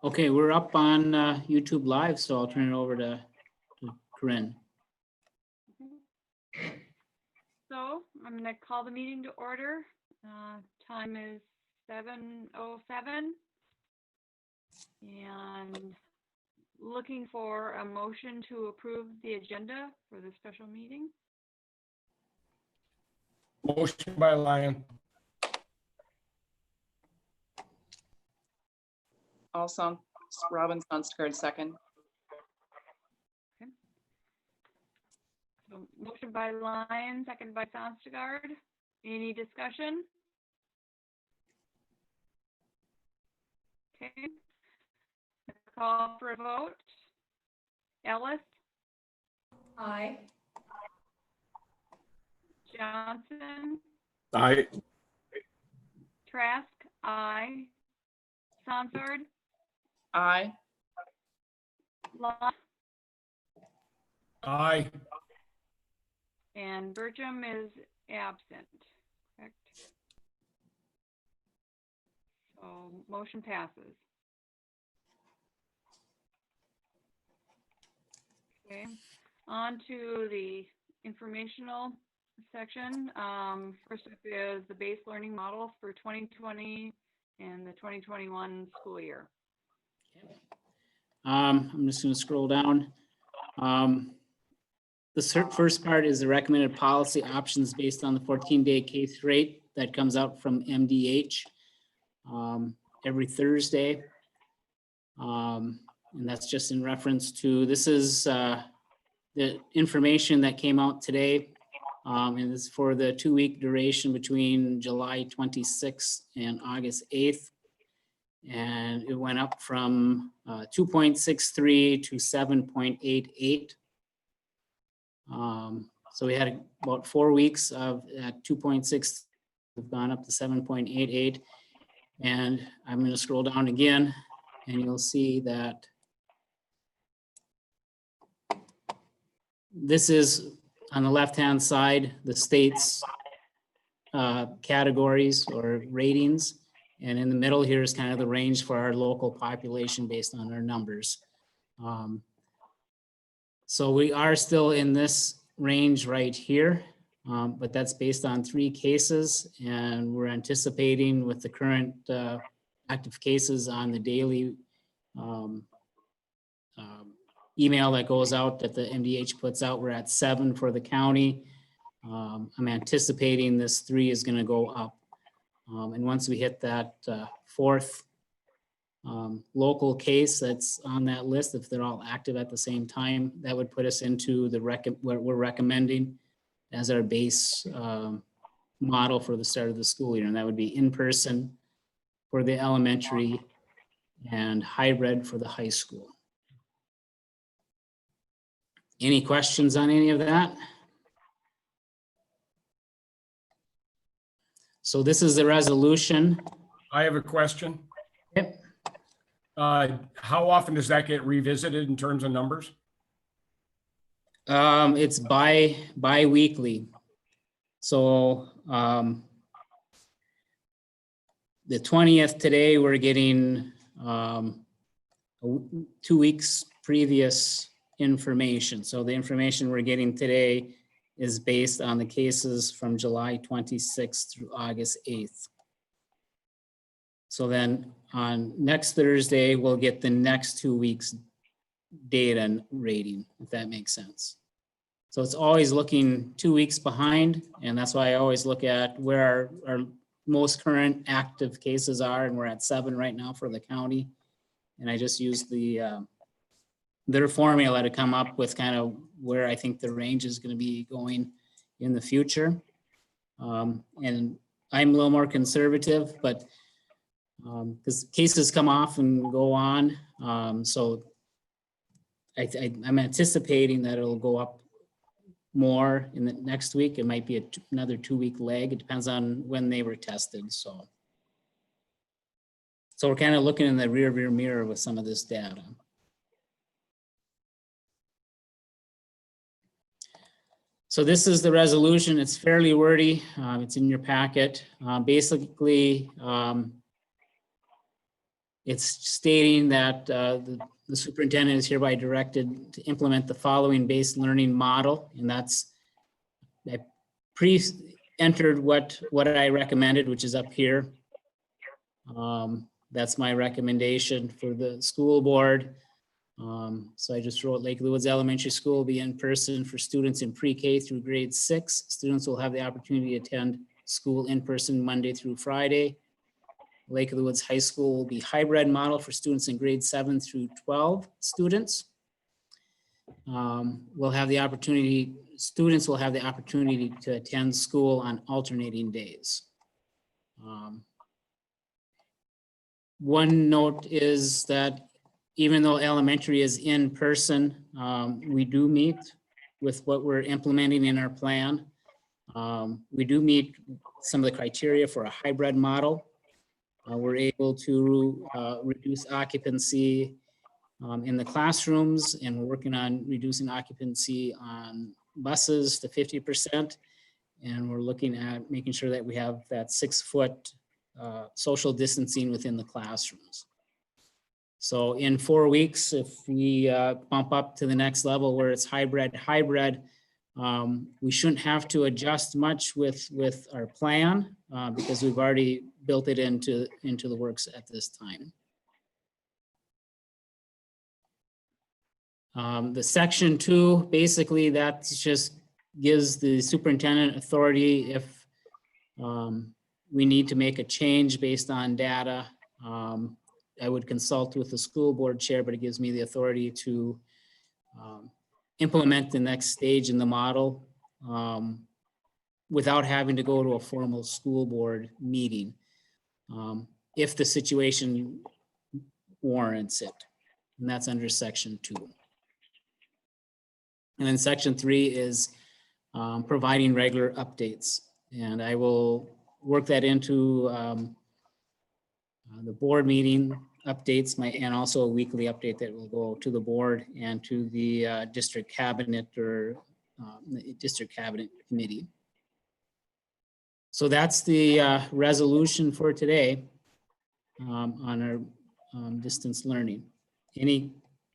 Okay, we're up on YouTube Live, so I'll turn it over to Corinne. So I'm going to call the meeting to order. Time is 7:07. And looking for a motion to approve the agenda for the special meeting. Motion by Lyon. Also, Robin Sunstgard, second. So motion by Lyon, second by Sonstegard. Any discussion? Okay. Call for a vote. Ellis? Aye. Johnson? Aye. Trask? Aye. Sonsard? Aye. Lott? Aye. And Bertram is absent, correct? So motion passes. Okay, on to the informational section. First up is the base learning model for 2020 and the 2021 school year. I'm just going to scroll down. The first part is the recommended policy options based on the 14-day case rate that comes out from MDH every Thursday. And that's just in reference to, this is the information that came out today. And it's for the 2-week duration between July 26th and August 8th. And it went up from 2.63 to 7.88. So we had about 4 weeks of at 2.6, we've gone up to 7.88. And I'm going to scroll down again and you'll see that this is on the left-hand side, the state's categories or ratings. And in the middle here is kind of the range for our local population based on our numbers. So we are still in this range right here, but that's based on 3 cases. And we're anticipating with the current active cases on the daily email that goes out that the MDH puts out, we're at 7 for the county. I'm anticipating this 3 is going to go up. And once we hit that 4th local case that's on that list, if they're all active at the same time, that would put us into the what we're recommending as our base model for the start of the school year. And that would be in person for the elementary and hybrid for the high school. Any questions on any of that? So this is the resolution. I have a question. Yep. How often does that get revisited in terms of numbers? It's bi-weekly. So the 20th today, we're getting 2 weeks previous information. So the information we're getting today is based on the cases from July 26th through August 8th. So then on next Thursday, we'll get the next 2 weeks data and rating, if that makes sense. So it's always looking 2 weeks behind, and that's why I always look at where our most current active cases are, and we're at 7 right now for the county. And I just use their formula to come up with kind of where I think the range is going to be going in the future. And I'm a little more conservative, but because cases come off and go on. So I'm anticipating that it'll go up more in the next week. It might be another 2 week lag. It depends on when they were tested. So we're kind of looking in the rear mirror with some of this data. So this is the resolution. It's fairly wordy. It's in your packet. Basically, It's stating that the superintendent is hereby directed to implement the following base learning model, and that's, I pre-entered what I recommended, which is up here. That's my recommendation for the school board. So I just wrote Lake Woods Elementary School will be in person for students in pre-K through grade 6. Students will have the opportunity to attend school in person Monday through Friday. Lake of the Woods High School will be hybrid model for students in grade 7 through 12 students. We'll have the opportunity, students will have the opportunity to attend school on alternating days. One note is that even though elementary is in person, we do meet with what we're implementing in our plan. We do meet some of the criteria for a hybrid model. We're able to reduce occupancy in the classrooms, and we're working on reducing occupancy on buses to 50%. And we're looking at making sure that we have that 6-foot social distancing within the classrooms. So in 4 weeks, if we bump up to the next level where it's hybrid, we shouldn't have to adjust much with our plan because we've already built it into the works at this time. The section 2, basically that just gives the superintendent authority if we need to make a change based on data. I would consult with the school board chair, but it gives me the authority to implement the next stage in the model without having to go to a formal school board meeting if the situation warrants it. And that's under section 2. And then section 3 is providing regular updates. And I will work that into the board meeting updates, and also a weekly update that will go to the board and to the district cabinet or the district cabinet committee. So that's the resolution for today on our distance learning. Any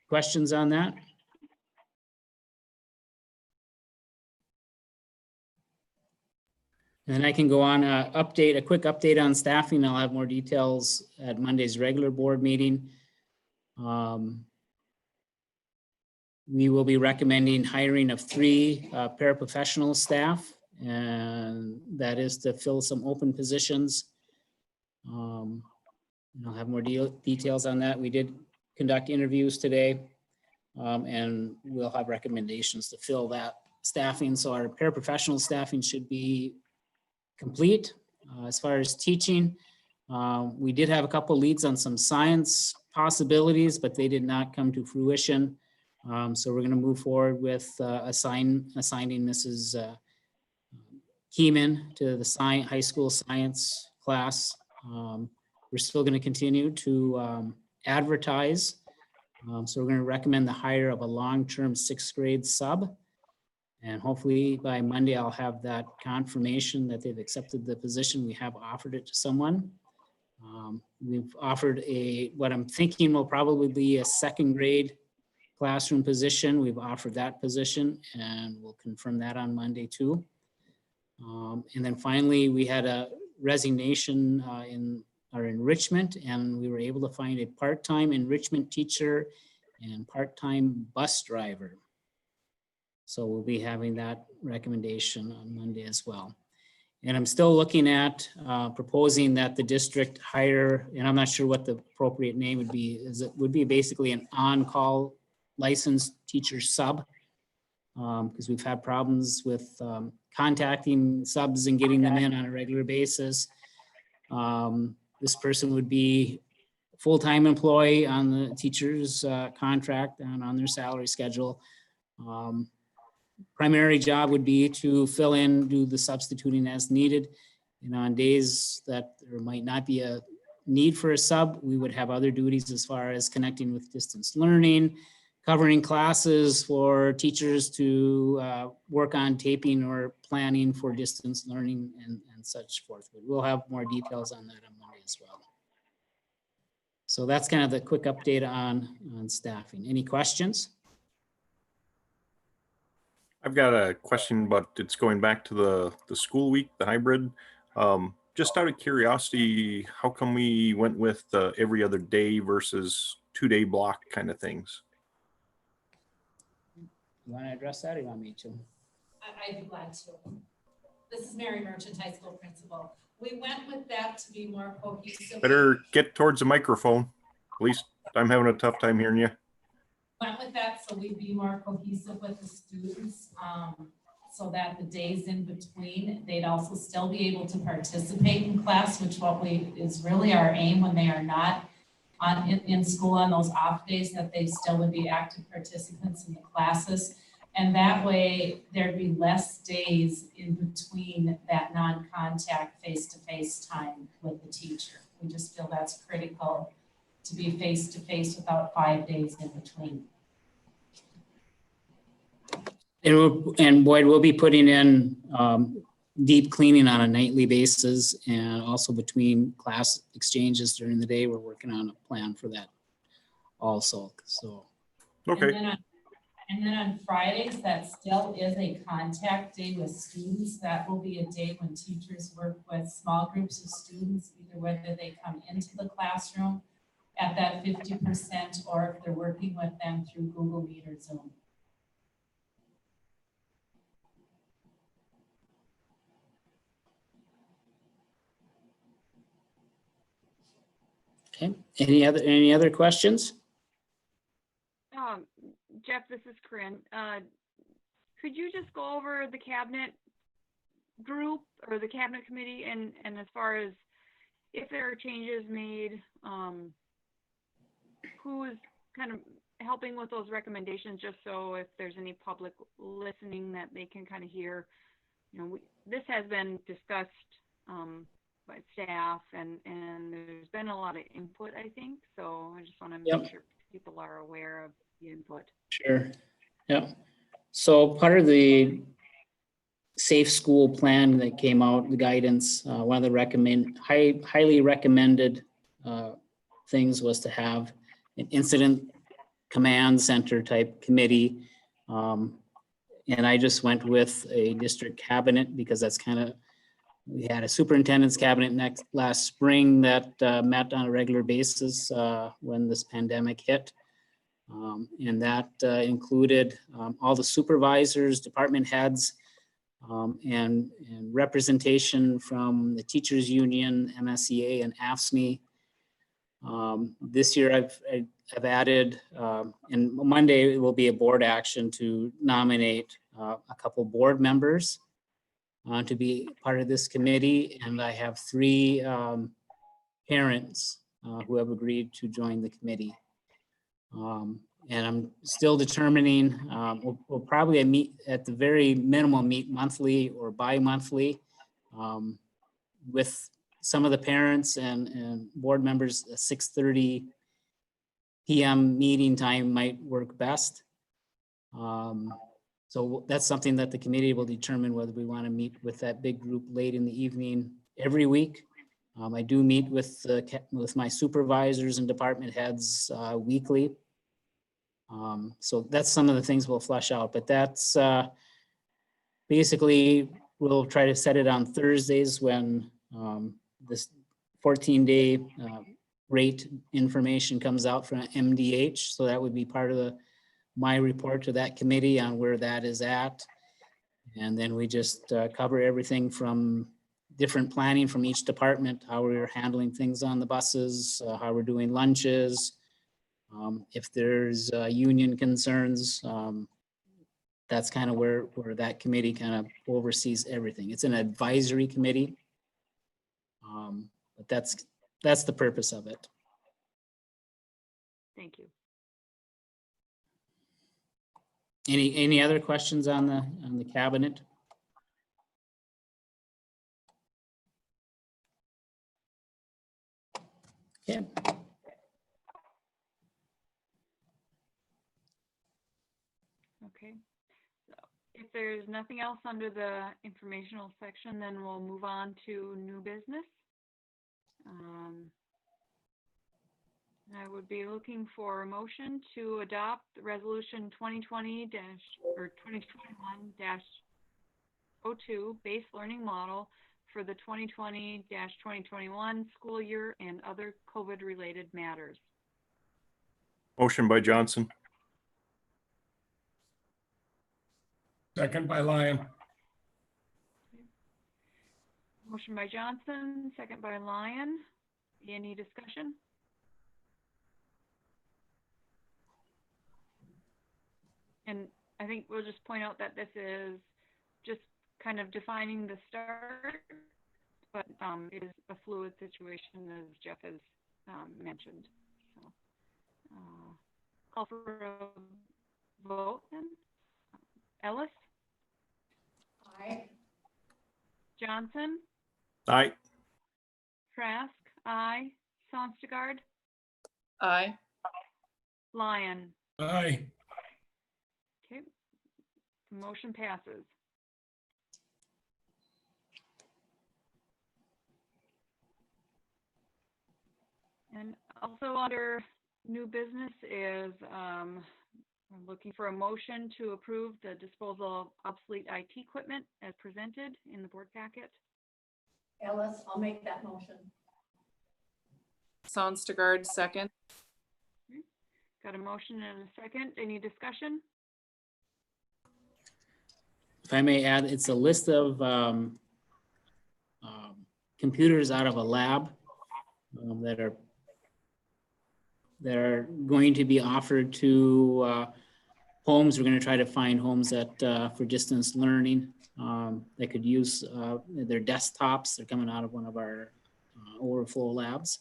questions on that? And then I can go on a quick update on staffing. I'll have more details at Monday's regular board meeting. We will be recommending hiring of 3 paraprofessional staff, and that is to fill some open positions. And I'll have more details on that. We did conduct interviews today, and we'll have recommendations to fill that staffing. So our paraprofessional staffing should be complete. As far as teaching, we did have a couple leads on some science possibilities, but they did not come to fruition. So we're going to move forward with assigning Mrs. Keeman to the high school science class. We're still going to continue to advertise. So we're going to recommend the hire of a long-term 6th grade sub. And hopefully by Monday, I'll have that confirmation that they've accepted the position. We have offered it to someone. We've offered what I'm thinking will probably be a 2nd grade classroom position. We've offered that position, and we'll confirm that on Monday too. And then finally, we had a resignation in our enrichment, and we were able to find a part-time enrichment teacher and part-time bus driver. So we'll be having that recommendation on Monday as well. And I'm still looking at proposing that the district hire, and I'm not sure what the appropriate name would be, it would be basically an on-call licensed teacher sub, because we've had problems with contacting subs and getting them in on a regular basis. This person would be a full-time employee on the teacher's contract and on their salary schedule. Primary job would be to fill in, do the substituting as needed. And on days that there might not be a need for a sub, we would have other duties as far as connecting with distance learning, covering classes for teachers to work on taping or planning for distance learning and such forth. But we'll have more details on that on Monday as well. So that's kind of the quick update on staffing. Any questions? I've got a question, but it's going back to the school week, the hybrid. Just out of curiosity, how come we went with every other day versus 2-day block kind of things? You want to address that or you want me to? I'd be glad to. This is Mary Merchant, high school principal. We went with that to be more cohesive. Better get towards the microphone. At least I'm having a tough time hearing you. Went with that so we'd be more cohesive with the students, so that the days in between, they'd also still be able to participate in class, which is really our aim when they are not in school on those off days, that they still would be active participants in the classes. And that way there'd be less days in between that non-contact face-to-face time with the teacher. We just feel that's critical to be face-to-face without 5 days in between. And Boyd, we'll be putting in deep cleaning on a nightly basis, and also between class exchanges during the day. We're working on a plan for that also. So Okay. And then on Fridays, that still is a contact day with students. That will be a day when teachers work with small groups of students, either whether they come into the classroom at that 50% or if they're working with them through Google Meet or Zoom. okay, any other questions? Jeff, this is Corinne. Could you just go over the cabinet group or the cabinet committee, and as far as if there are changes made, who is kind of helping with those recommendations, just so if there's any public listening that they can kind of hear, you know, this has been discussed by staff, and there's been a lot of input, I think. So I just want to make sure people are aware of the input. Sure. Yeah. So part of the safe school plan that came out, the guidance, one of the highly recommended things was to have an incident command center type committee. And I just went with a district cabinet because that's kind of, we had a superintendent's cabinet last spring that met on a regular basis when this pandemic hit. And that included all the supervisors, department heads, and representation from the teachers union, MSEA, and AFSCME. This year I've added, and Monday it will be a board action to nominate a couple board members to be part of this committee. And I have 3 parents who have agreed to join the committee. And I'm still determining, we'll probably meet at the very minimum, meet monthly or bi-monthly with some of the parents and board members. A 6:30 p.m. meeting time might work best. So that's something that the committee will determine, whether we want to meet with that big group late in the evening every week. I do meet with my supervisors and department heads weekly. So that's some of the things we'll flesh out, but that's basically, we'll try to set it on Thursdays when this 14-day rate information comes out from MDH. So that would be part of my report to that committee on where that is at. And then we just cover everything from different planning from each department, how we're handling things on the buses, how we're doing lunches. If there's union concerns, that's kind of where that committee kind of oversees everything. It's an advisory committee, but that's the purpose of it. Thank you. Any other questions on the cabinet? Okay. Okay. So if there's nothing else under the informational section, then we'll move on to new business. I would be looking for a motion to adopt Resolution 2020 or 2021-02 base learning model for the 2020-2021 school year and other COVID-related matters. Motion by Johnson. Second by Lyon. Motion by Johnson, second by Lyon. Any discussion? And I think we'll just point out that this is just kind of defining the start, but it is a fluid situation, as Jeff has mentioned. So, call for a vote then. Ellis? Aye. Johnson? Aye. Trask? Aye. Sonstagard? Aye. Lyon? Aye. Okay. Motion passes. And also under new business is I'm looking for a motion to approve the disposal of obsolete IT equipment as presented in the board packet. Ellis, I'll make that motion. Sonstagard, second. Got a motion and a second. Any discussion? If I may add, it's a list of computers out of a lab that are going to be offered to homes. We're going to try to find homes that for distance learning that could use their desktops. They're coming out of one of our overflow labs.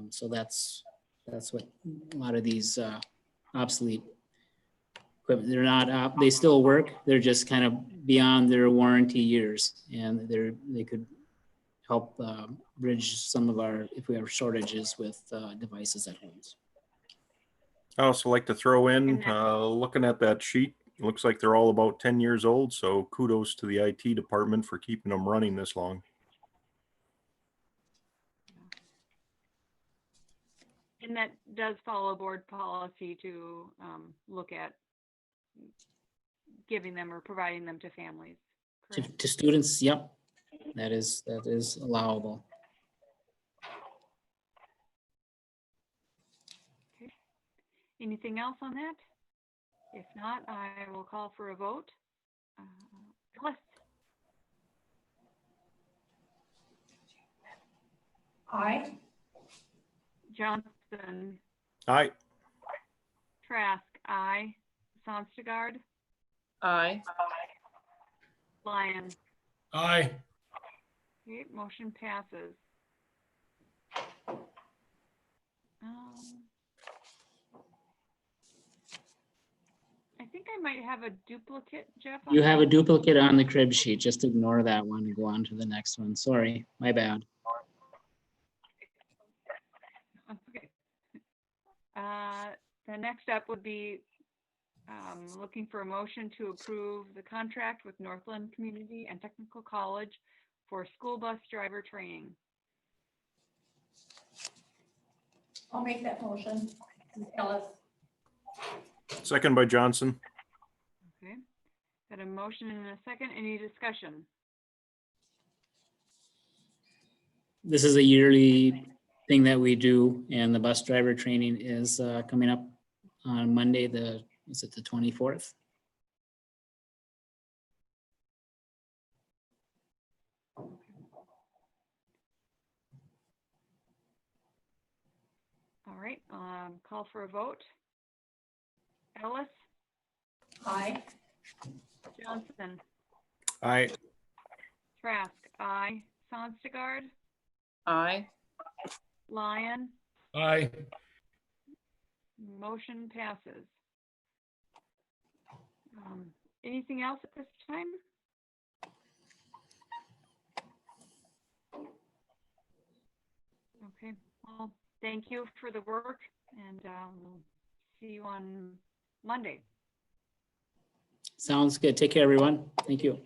So that's what a lot of these obsolete equipment, they're not, they still work. They're just kind of beyond their warranty years, and they could help bridge some of our, if we have shortages with devices at homes. I also like to throw in, looking at that sheet, it looks like they're all about 10 years old. So kudos to the IT department for keeping them running this long. And that does follow board policy to look at giving them or providing them to families. Correct? To students, yep, that is allowable. Okay. Anything else on that? If not, I will call for a vote. Ellis? Aye. Johnson? Aye. Trask? Aye. Sonstagard? Aye. Lyon? Aye. Okay, motion passes. I think I might have a duplicate, Jeff. on You have a that. duplicate on the crib sheet. Just ignore that one and go on to the next one. Sorry, my bad. Okay. The next step would be looking for a motion to approve the contract with Northland Community and Technical College for school bus driver training. I'll make that motion. Ellis. Second by Johnson. Okay. Got a motion and a second. Any discussion? This is a yearly thing that we do, and the bus driver training is coming up on Monday, is it the 24th? All right, call for a vote. Ellis? Aye. Johnson? Aye. Trask? Aye. Sonstagard? Aye. Lyon? Aye. Motion passes. Anything else at this time? Okay, well, thank you for the work, and we'll see you on Monday. Sounds good. Take care, everyone. Thank you.